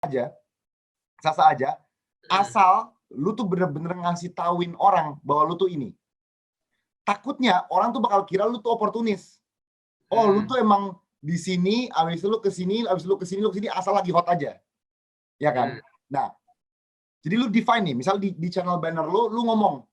aja, sasa aja, asal lu tuh bener-bener ngasih tauin orang bahwa lu tuh ini. Takutnya orang tuh bakal kira lu tuh oportunis. Oh, lu tuh emang di sini, abis itu lu kesini, abis itu lu kesini, asal lagi hot aja, ya kan? Nah, jadi lu define nih, misal di channel banner lu ngomong.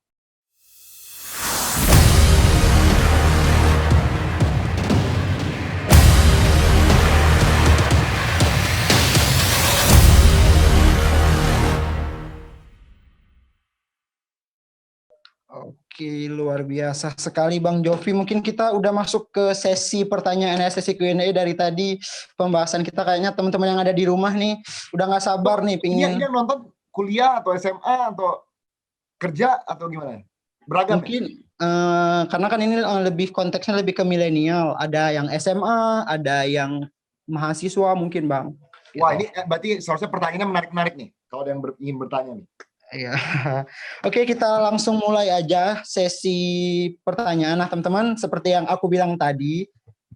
Oke, luar biasa sekali Bang Jovi. Mungkin kita udah masuk ke sesi pertanyaan, sesi Q&A dari tadi. Pembahasan kita kayaknya teman-teman yang ada di rumah nih udah nggak sabar nih pingin. Ini yang nonton kuliah atau SMA atau kerja atau gimana? Beragam mungkin karena kan ini lebih konteksnya lebih ke milenial. Ada yang SMA, ada yang mahasiswa mungkin Bang. Wah, ini berarti seharusnya pertanyaannya menarik-menarik nih. Kalau ada yang ingin bertanya nih. Iya. Oke, kita langsung mulai aja sesi pertanyaan. Nah, teman-teman, seperti yang aku bilang tadi,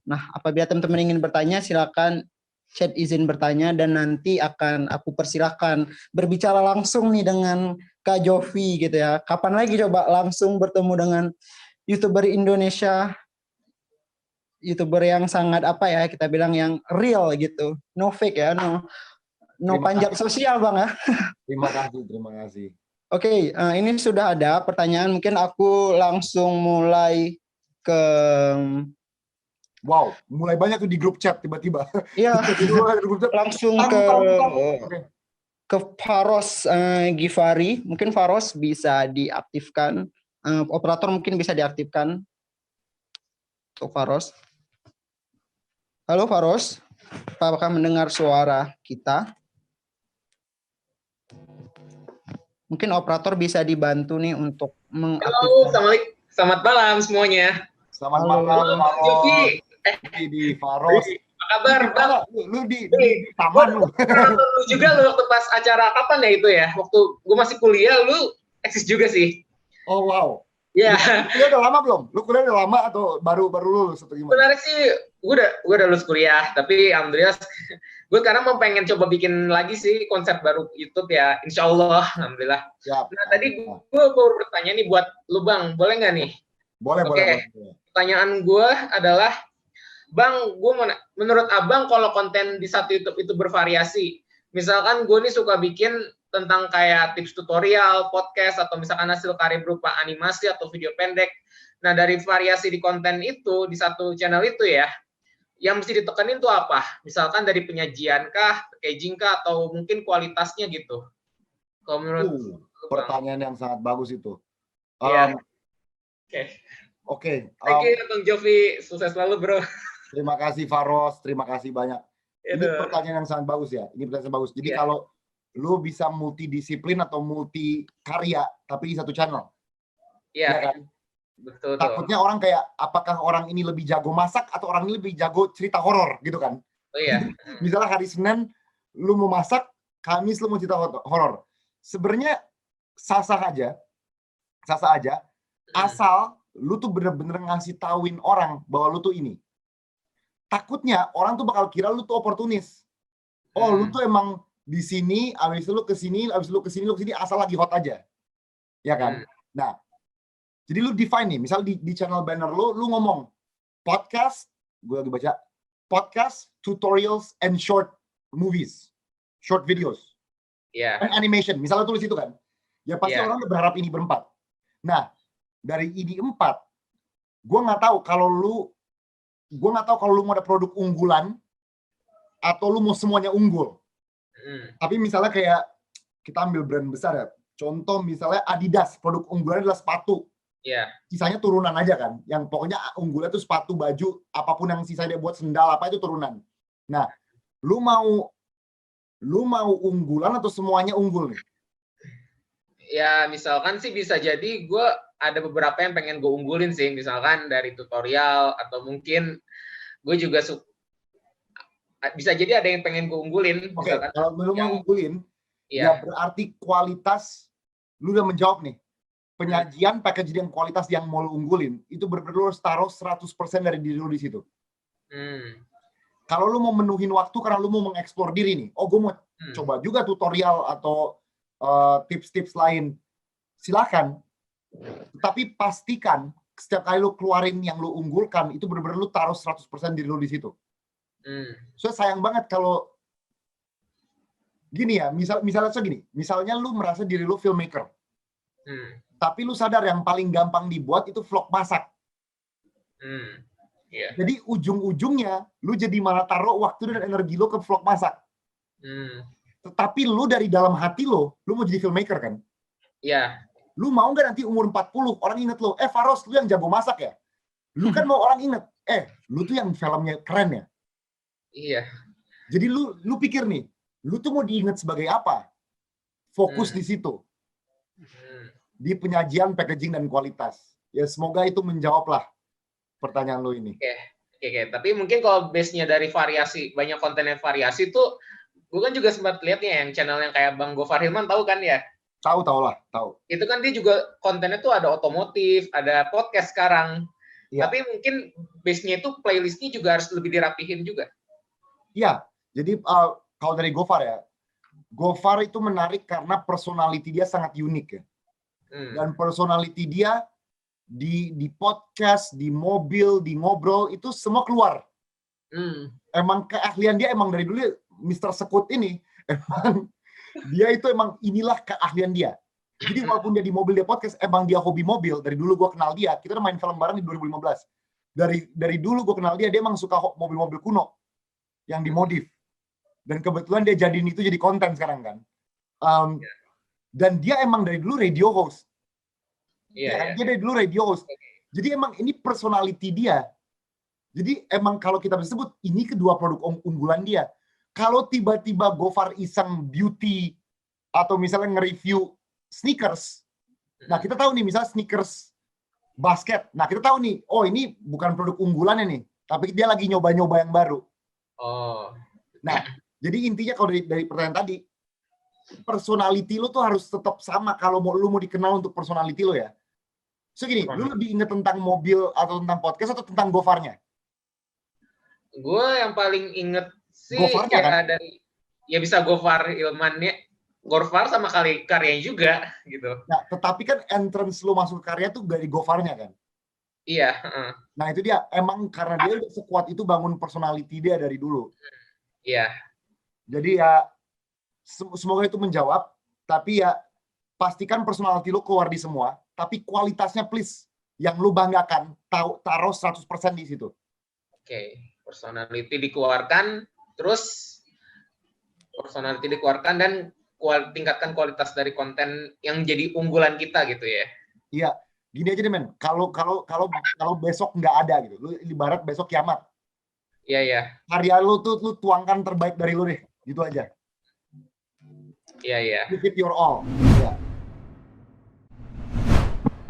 nah, apabila teman-teman ingin bertanya, silakan chat izin bertanya dan nanti akan aku persilahkan berbicara langsung nih dengan Kak Jovi gitu ya. Kapan lagi coba langsung bertemu dengan YouTuber Indonesia, YouTuber yang sangat apa ya, kita bilang yang real gitu. No fake ya, no panjat sosial Bang ya. Terima kasih. Oke, ini sudah ada pertanyaan. Mungkin aku langsung mulai ke... Wow, mulai banyak tuh di grup chat tiba-tiba. Iya, langsung ke Faros Givari. Mungkin Faros bisa diaktifkan. Operator mungkin bisa diaktifkan. Untuk Faros. Halo Faros, apakah mendengar suara kita? Mungkin operator bisa dibantu nih untuk mengaktifkan. Halo, Assalamualaikum. Selamat malam semuanya. Selamat malam, Jovi. Di Faros. Apa kabar, Bang? Lu di taman lu. Lu juga lu waktu pas acara kapan ya itu ya? Waktu gue masih kuliah, lu eksis juga sih. Oh wow. Iya. Lu udah lama belum? Lu kuliah udah lama atau baru lulus atau gimana? Sebenarnya sih gue udah lulus kuliah, tapi alhamdulillah gue sekarang mau pengen coba bikin lagi sih konsep baru YouTube ya, insya Allah, alhamdulillah. Siap. Nah tadi gue baru bertanya nih buat lu Bang, boleh nggak nih? Boleh. Pertanyaan gue adalah, Bang, gue menurut Abang kalau konten di satu YouTube itu bervariasi, misalkan gue nih suka bikin tentang kayak tips tutorial, podcast, atau misalkan hasil karya berupa animasi atau video pendek. Nah, dari variasi di konten itu, di satu channel itu ya, yang mesti ditekenin tuh apa? Misalkan dari penyajian kah, packaging kah, atau mungkin kualitasnya gitu. Kalau menurut pertanyaan yang sangat bagus itu. Iya. Oke. Thank you, Bang Jovi. Sukses selalu, bro. Terima kasih, Faros. Terima kasih banyak. Ini pertanyaan yang sangat bagus ya. Jadi kalau lu bisa multidisiplin atau multi karya, tapi di satu channel. Iya. Ya kan? Betul. Takutnya orang kayak, apakah orang ini lebih jago masak atau orang ini lebih jago cerita horor gitu kan? Oh iya. Misalnya hari Senin lu mau masak, Kamis lu mau cerita horor. Sebenarnya sasa aja, asal lu tuh bener-bener ngasih tauin orang bahwa lu tuh ini. Takutnya orang tuh bakal kira lu tuh oportunis. Oh, lu tuh emang di sini, abis itu lu kesini, asal lagi hot aja, ya kan? Nah, jadi lu define nih, misal di channel banner lu ngomong podcast, gue lagi baca podcast, tutorials, and short movies, short videos, and animation. Misalnya tulis itu kan, ya pasti orang berharap ini berempat. Nah, dari ini 4, gue nggak tahu kalau lu mau ada produk unggulan atau lu mau semuanya unggul. Tapi misalnya kayak kita ambil brand besar ya, contoh misalnya Adidas, produk unggulannya adalah sepatu. Sisanya turunan aja kan, yang pokoknya unggulnya itu sepatu, baju, apapun yang sisanya dia buat sendal apa itu turunan. Nah, lu mau unggulan atau semuanya unggul nih? Ya misalkan sih bisa jadi gue ada beberapa yang pengen gue unggulin sih, misalkan dari tutorial atau mungkin gue juga bisa jadi ada yang pengen gue unggulin. Oke, kalau lu mau unggulin, ya berarti kualitas lu udah menjawab nih. Penyajian packaging kualitas yang mau lu unggulin itu benar-benar lu harus taruh 100% dari diri lu di situ. Kalau lu mau menuhin waktu karena lu mau mengeksplor diri nih, gue mau coba juga tutorial atau tips-tips lain. Silakan. Tapi pastikan setiap kali lu keluarin yang lu unggulkan, itu benar-benar lu taruh 100% diri lu di situ. So sayang banget kalau gini ya, misalnya lu merasa diri lu filmmaker. Tapi lu sadar yang paling gampang dibuat itu vlog masak. Jadi ujung-ujungnya lu jadi malah taruh waktu dan energi lu ke vlog masak. Tetapi lu dari dalam hati lu mau jadi filmmaker kan? Iya. Lu mau nggak nanti umur 40 orang inget lu, Faros lu yang jago masak ya? Lu kan mau orang inget, lu tuh yang filmnya keren ya? Iya. Jadi lu pikir nih, lu tuh mau diingat sebagai apa? Fokus di situ. Di penyajian, packaging, dan kualitas. Ya semoga itu menjawablah pertanyaan lu ini. Oke. Tapi mungkin kalau base-nya dari variasi, banyak konten yang variasi tuh, gue kan juga sempat lihat nih yang channel yang kayak Bang Gofar Hilman, tahu kan ya? Tahu lah. Itu kan dia juga kontennya tuh ada otomotif, ada podcast sekarang. Ya. Tapi mungkin base-nya itu playlist-nya juga harus lebih dirapihin juga. Iya, jadi kalau dari Gofar ya, Gofar itu menarik karena personality dia sangat unik ya. Dan personality dia di podcast, di mobil, di ngobrol itu semua keluar. Emang keahlian dia emang dari dulu Mr. Sekut ini emang dia itu emang inilah keahlian dia. Jadi walaupun dia di mobil, dia podcast, emang dia hobi mobil. Dari dulu gue kenal dia. Kita udah main film bareng di 2015. Dari dulu gue kenal dia emang suka mobil-mobil kuno yang dimodif. Dan kebetulan dia jadiin itu jadi konten sekarang kan. Dan dia emang dari dulu radio host. Dia dari dulu radio host. Jadi emang ini personality dia. Jadi emang kalau kita bisa sebut, ini kedua produk unggulan dia. Kalau tiba-tiba Gofar iseng beauty atau misalnya nge-review sneakers, nah kita tahu nih misalnya sneakers basket, nah kita tahu nih, oh ini bukan produk unggulannya nih, tapi dia lagi nyoba-nyoba yang baru. Nah, jadi intinya kalau dari pertanyaan tadi, personality lu tuh harus tetap sama kalau lu mau dikenal untuk personality lu ya. So gini, lu lebih inget tentang mobil atau tentang podcast atau tentang Gofarnya? Gue yang paling inget sih Gofarnya ya kan? dari ya bisa Gofar Hilmannya, Gofar sama kali karyanya juga gitu. Nah, tetapi kan entrance lu masuk karya tuh dari Gofarnya kan? Iya. Nah itu dia, emang karena dia udah sekuat itu bangun personality dia dari dulu. Iya. Jadi ya semoga itu menjawab, tapi ya pastikan personality lu keluar di semua, tapi kualitasnya please yang lu banggakan taruh 100% di situ. Oke, personality dikeluarkan, terus personality dikeluarkan dan tingkatkan kualitas dari konten yang jadi unggulan kita gitu ya. Iya, gini aja deh men. Kalau besok nggak ada gitu, lu ibarat besok kiamat. Iya. Karya lu tuh lu tuangkan terbaik dari lu deh, gitu aja. Iya. Give it your all. Ya.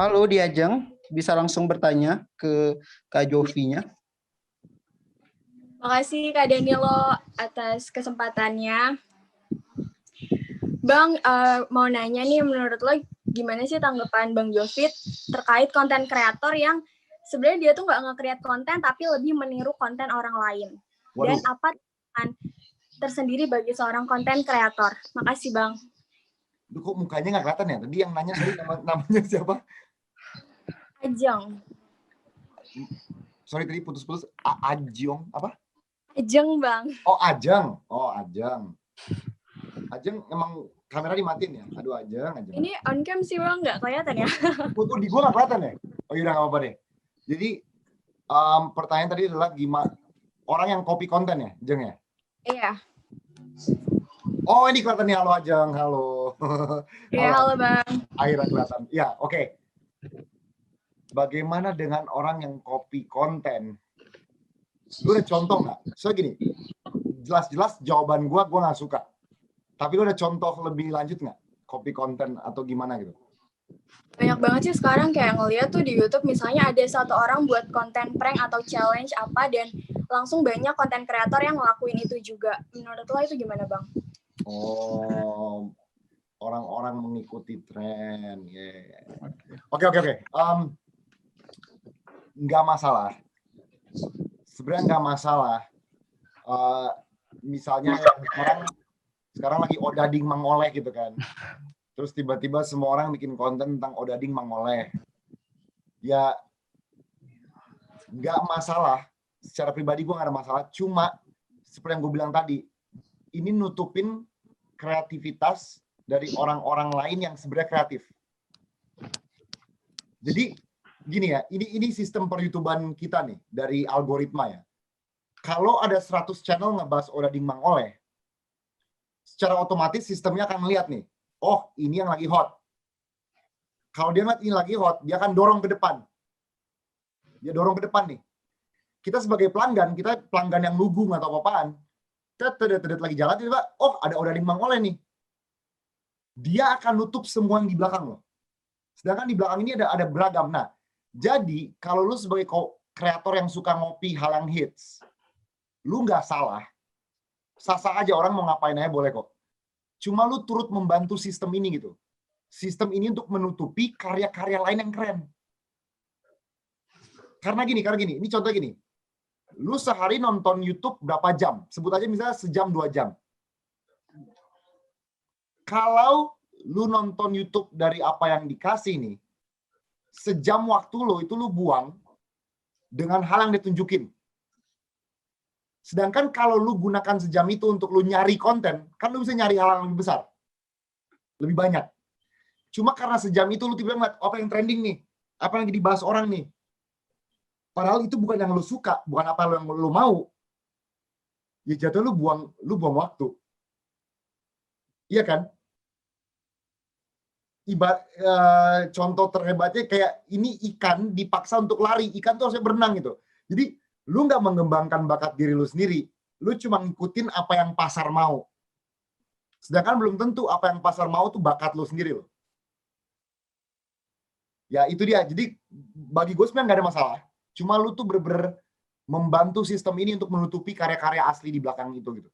Halo Diajeng, bisa langsung bertanya ke Kak Jovinya. Makasih Kak Danilo atas kesempatannya. Bang, mau nanya nih, menurut lo gimana sih tanggapan Bang Jovit terkait konten kreator yang sebenarnya dia tuh nggak nge-create konten tapi lebih meniru konten orang lain? Dan apa tersendiri bagi seorang konten kreator? Makasih Bang. Kok mukanya nggak kelihatan ya? Tadi yang nanya sorry namanya siapa? Ajeng. Sorry tadi putus-putus. Ajeng apa? Ajeng Bang. Oh Ajeng. Ajeng emang kamera dimatiin ya? Aduh Ajeng. Ini on cam sih Bang, nggak kelihatan ya? Di gua nggak kelihatan ya? Oh yaudah nggak apa-apa deh. Jadi pertanyaan tadi adalah gimana orang yang copy konten ya, Jeng ya? Iya. Oh ini kelihatan nih, halo Ajeng, halo. Iya, halo Bang. Akhirnya kelihatan. Ya oke. Bagaimana dengan orang yang copy konten? Lu ada contoh nggak? So gini, jelas-jelas jawaban gua nggak suka. Tapi lu ada contoh lebih lanjut nggak? Copy konten atau gimana gitu? Banyak banget sih sekarang kayak ngeliat tuh di YouTube misalnya ada satu orang buat konten prank atau challenge apa dan langsung banyak konten kreator yang ngelakuin itu juga. Menurut lo itu gimana Bang? Oh, orang-orang mengikuti tren. Yeah. Oke. Nggak masalah. Sebenarnya nggak masalah. Misalnya orang Sekarang lagi odading mangoleh gitu kan. Terus tiba-tiba semua orang bikin konten tentang odading mangoleh. Ya, nggak masalah. Secara pribadi gue nggak ada masalah. Cuma, seperti yang gue bilang tadi, ini nutupin kreativitas dari orang-orang lain yang sebenarnya kreatif. Jadi, gini ya, ini sistem per-YouTubean kita nih, dari algoritma ya. Kalau ada 100 channel ngebahas odading mangoleh, secara otomatis sistemnya akan melihat nih, oh ini yang lagi hot. Kalau dia ngeliat ini lagi hot, dia akan dorong ke depan. Dia dorong ke depan nih. Kita sebagai pelanggan, kita pelanggan yang lugu nggak tahu apa-apaan. Tedet lagi jalan, tiba-tiba, oh ada odading mangoleh nih. Dia akan nutup semua yang di belakang loh. Sedangkan di belakang ini ada beragam. Nah, jadi kalau lu sebagai kreator yang suka ngopi hal yang hits, lu nggak salah. Sah-sah aja orang mau ngapain aja boleh kok. Cuma lu turut membantu sistem ini gitu. Sistem ini untuk menutupi karya-karya lain yang keren. Karena gini, ini contoh gini. Lu sehari nonton YouTube berapa jam? Sebut aja misalnya sejam 2 jam. Kalau lu nonton YouTube dari apa yang dikasih nih, sejam waktu lo itu lu buang dengan hal yang ditunjukin. Sedangkan kalau lu gunakan sejam itu untuk lu nyari konten, kan lu bisa nyari hal yang lebih besar. Lebih banyak. Cuma karena sejam itu lu tiba-tiba ngeliat apa yang trending nih, apa yang lagi dibahas orang nih. Padahal itu bukan yang lu suka, bukan apa yang lu mau. Ya jatuh lu buang waktu. Iya kan? Contoh terhebatnya kayak ini ikan dipaksa untuk lari. Ikan tuh harusnya berenang gitu. Jadi lu nggak mengembangkan bakat diri lu sendiri. Lu cuma ngikutin apa yang pasar mau. Sedangkan belum tentu apa yang pasar mau tuh bakat lu sendiri loh. Ya itu dia. Jadi bagi gue sebenarnya nggak ada masalah. Cuma lu tuh bener-bener membantu sistem ini untuk menutupi karya-karya asli di belakang itu gitu.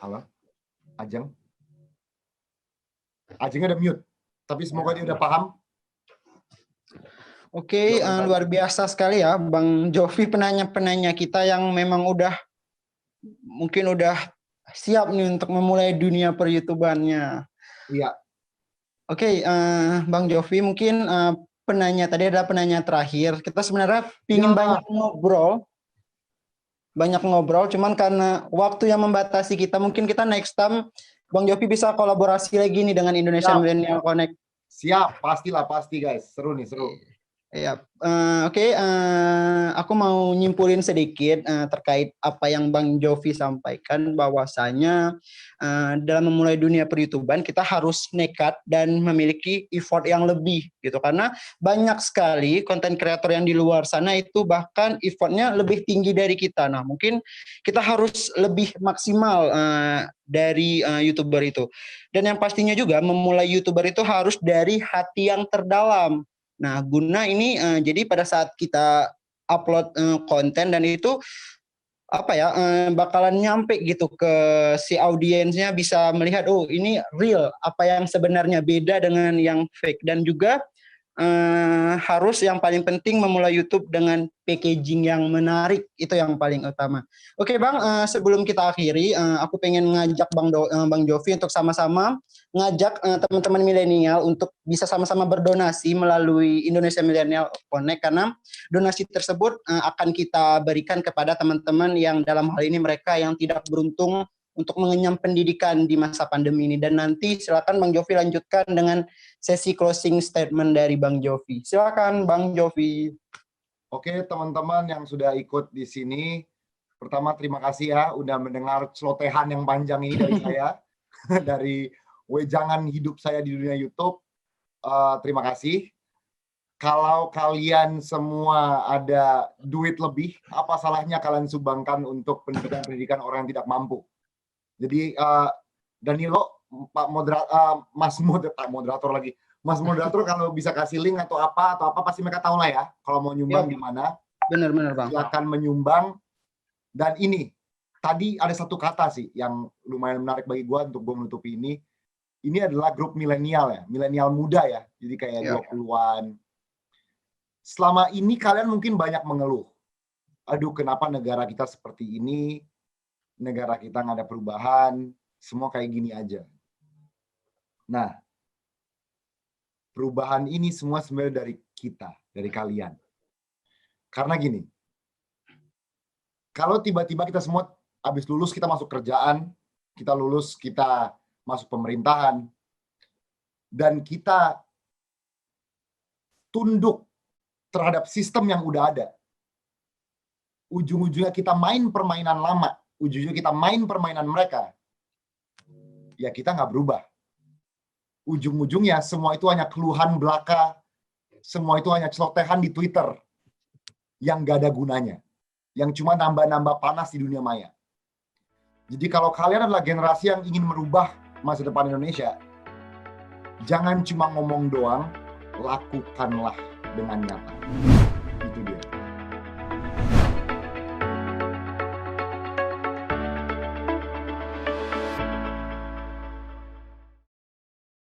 Halo? Ajeng? Ajengnya udah mute. Tapi semoga dia udah paham. Oke, luar biasa sekali ya Bang Jovi, penanya-penanya kita yang memang mungkin udah siap nih untuk memulai dunia per-YouTubannya. Iya. Oke, Bang Jovi, mungkin penanya tadi adalah penanya terakhir. Kita sebenarnya ingin banyak ngobrol, cuman karena waktu yang membatasi kita, mungkin kita next time Bang Jovi bisa kolaborasi lagi nih dengan Indonesia Millennial Connect. Siap, pastilah, pasti guys. Seru nih, seru. Ya, oke. Aku mau nyimpulin sedikit terkait apa yang Bang Jovi sampaikan, bahwasanya dalam memulai dunia per-YouTuban kita harus nekat dan memiliki effort yang lebih gitu, karena banyak sekali konten kreator yang di luar sana itu bahkan effortnya lebih tinggi dari kita. Nah, mungkin kita harus lebih maksimal dari YouTuber itu. Dan yang pastinya juga memulai YouTuber itu harus dari hati yang terdalam. Nah, guna ini jadi pada saat kita upload konten dan itu bakalan nyampe gitu ke si audiensnya, bisa melihat oh ini real, apa yang sebenarnya beda dengan yang fake. Dan juga harus yang paling penting memulai YouTube dengan packaging yang menarik, itu yang paling utama. Oke Bang, sebelum kita akhiri, aku pengen ngajak Bang Jovi untuk sama-sama ngajak teman-teman milenial untuk bisa sama-sama berdonasi melalui Indonesia Millennial Connect, karena donasi tersebut akan kita berikan kepada teman-teman yang dalam hal ini mereka yang tidak beruntung untuk mengenyam pendidikan di masa pandemi ini. Dan nanti silakan Bang Jovi lanjutkan dengan sesi closing statement dari Bang Jovi. Silakan Bang Jovi. Oke, teman-teman yang sudah ikut di sini, pertama terima kasih ya udah mendengar celotehan yang panjang ini dari saya, dari wejangan hidup saya di dunia YouTube. Terima kasih. Kalau kalian semua ada duit lebih, apa salahnya kalian sumbangkan untuk pendidikan orang yang tidak mampu? Jadi Danilo, Mas Moderator kalau bisa kasih link atau apa pasti mereka tahu lah ya. Kalau mau nyumbang di mana. Benar Bang. Silakan menyumbang. Dan ini tadi ada satu kata sih yang lumayan menarik bagi gue untuk gue menutupi ini. Ini adalah grup milenial ya, milenial muda ya. Jadi kayak 20-an. Selama ini kalian mungkin banyak mengeluh. aduh kenapa negara kita seperti ini, negara kita nggak ada perubahan, semua kayak gini aja. Nah, perubahan ini semua sebenarnya dari kita, dari kalian. Karena gini, kalau tiba-tiba kita semua habis lulus kita masuk kerjaan, kita lulus kita masuk pemerintahan, dan kita tunduk terhadap sistem yang udah ada. Ujung-ujungnya kita main permainan lama, ujung-ujungnya kita main permainan mereka, ya kita nggak berubah. Ujung-ujungnya semua itu hanya keluhan belaka, semua itu hanya celotehan di Twitter yang nggak ada gunanya, yang cuma nambah-nambah panas di dunia maya. Jadi kalau kalian adalah generasi yang ingin merubah masa depan Indonesia, jangan cuma ngomong doang, lakukanlah dengan nyata. Itu dia.